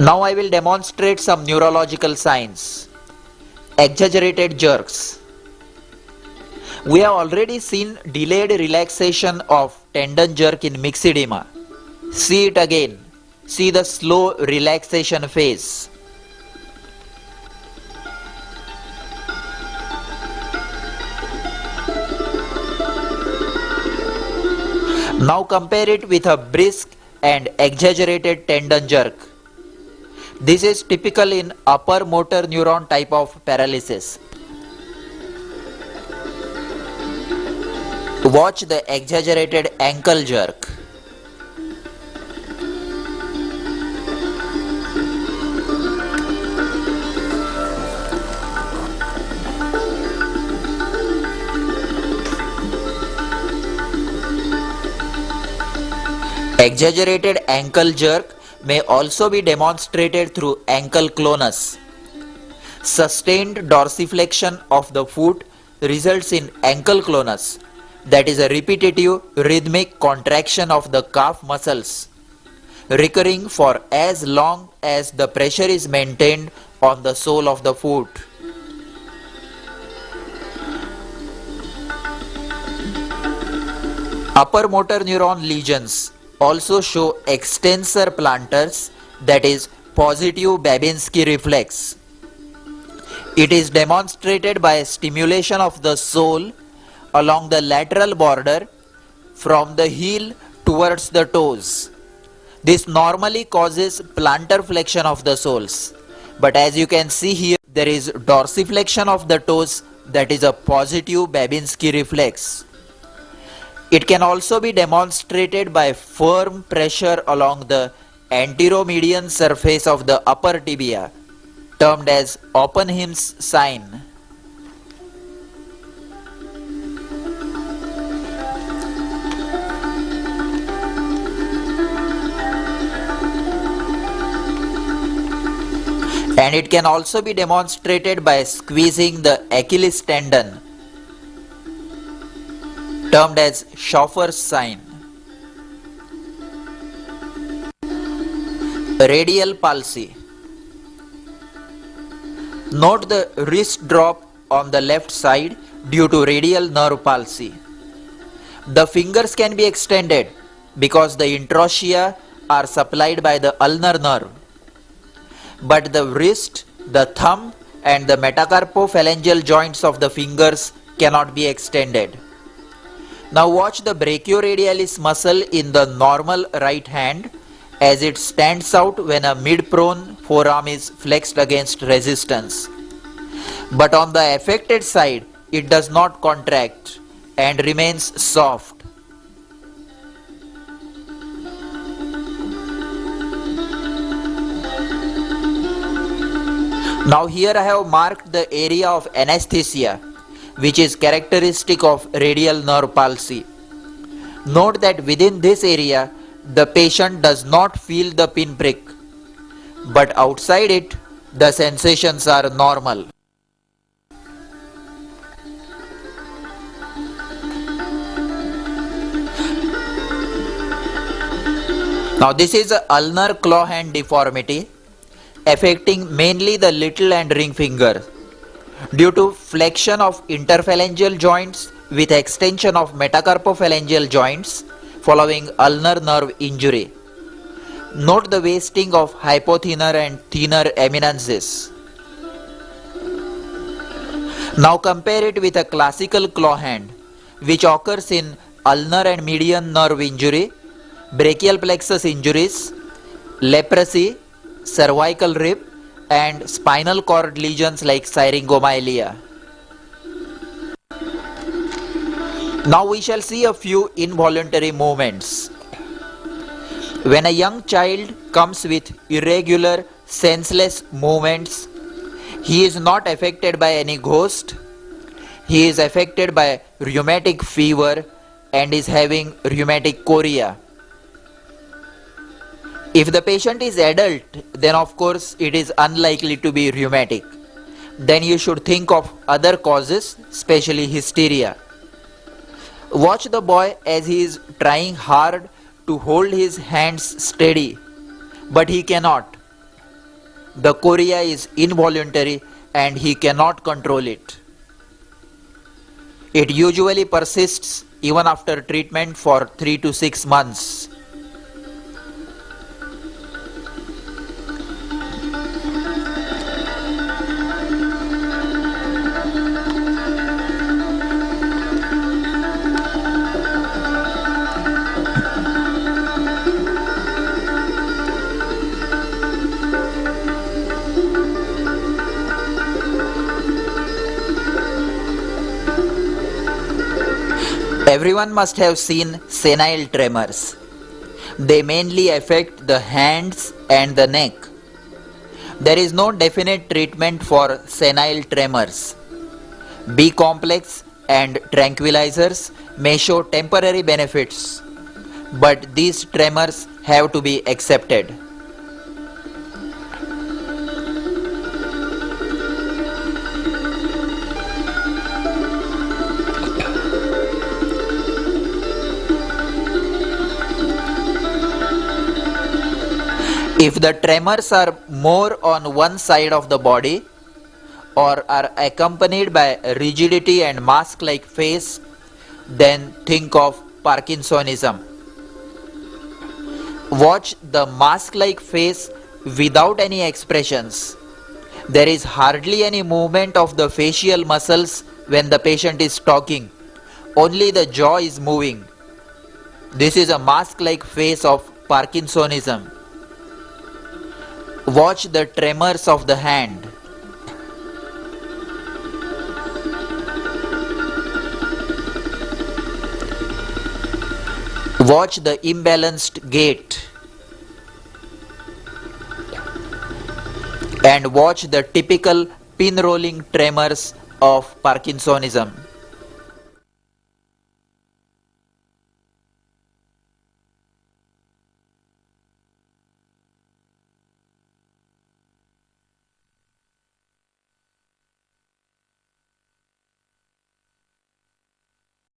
Now I will demonstrate some neurological signs. Exaggerated jerks. We have already seen delayed relaxation of tendon jerk in myxedema. See it again. See the slow relaxation phase. Now compare it with a brisk and exaggerated tendon jerk. This is typical in upper motor neuron type of paralysis. Watch the exaggerated ankle jerk. Exaggerated ankle jerk may also be demonstrated through ankle clonus. Sustained dorsiflexion of the foot results in ankle clonus, that is a repetitive rhythmic contraction of the calf muscles, recurring for as long as the pressure is maintained on the sole of the foot. Upper motor neuron lesions also show extensor plantars, that is positive Babinski reflex. It is demonstrated by stimulation of the sole along the lateral border from the heel towards the toes. This normally causes plantar flexion of the soles, but as you can see here, there is dorsiflexion of the toes, that is a positive Babinski reflex. It can also be demonstrated by firm pressure along the anteromedian surface of the upper tibia, termed as Oppenheim's sign. And it can also be demonstrated by squeezing the Achilles tendon, termed as Schoffer's sign. Radial palsy. Note the wrist drop on the left side due to radial nerve palsy. The fingers can be extended because the interossea are supplied by the ulnar nerve, but the wrist, the thumb and the metacarpophalangeal joints of the fingers cannot be extended. Now watch the brachioradialis muscle in the normal right hand as it stands out when a mid-prone forearm is flexed against resistance. But on the affected side, it does not contract and remains soft. Now here I have marked the area of anesthesia, which is characteristic of radial nerve palsy. Note that within this area, the patient does not feel the pinprick, but outside it, the sensations are normal. Now this is a ulnar claw hand deformity affecting mainly the little and ring finger due to flexion of interphalangeal joints with extension of metacarpophalangeal joints following ulnar nerve injury. Note the wasting of hypothenor and thenar eminences. Now compare it with a classical claw hand which occurs in ulnar and median nerve injury, brachial plexus injuries, leprosy, cervical rib and spinal cord lesions like syringomyelia. Now we shall see a few involuntary movements. When a young child comes with irregular, senseless movements, he is not affected by any ghost. He is affected by rheumatic fever and is having rheumatic chorea. If the patient is adult, then of course it is unlikely to be rheumatic. Then you should think of other causes, especially hysteria. Watch the boy as he is trying hard to hold his hands steady, but he cannot. The chorea is involuntary and he cannot control it. It usually persists even after treatment for 3 to 6 months. Everyone must have seen senile tremors. They mainly affect the hands and the neck. There is no definite treatment for senile tremors. B complex and tranquilizers may show temporary benefits, but these tremors have to be accepted. If the tremors are more on one side of the body or are accompanied by rigidity and mask-like face, then think of Parkinsonism. Watch the mask-like face without any expressions. There is hardly any movement of the facial muscles when the patient is talking. Only the jaw is moving. This is a mask-like face of Parkinsonism. Watch the tremors of the hand. Watch the imbalanced gait. And watch the typical pin rolling tremors of Parkinsonism.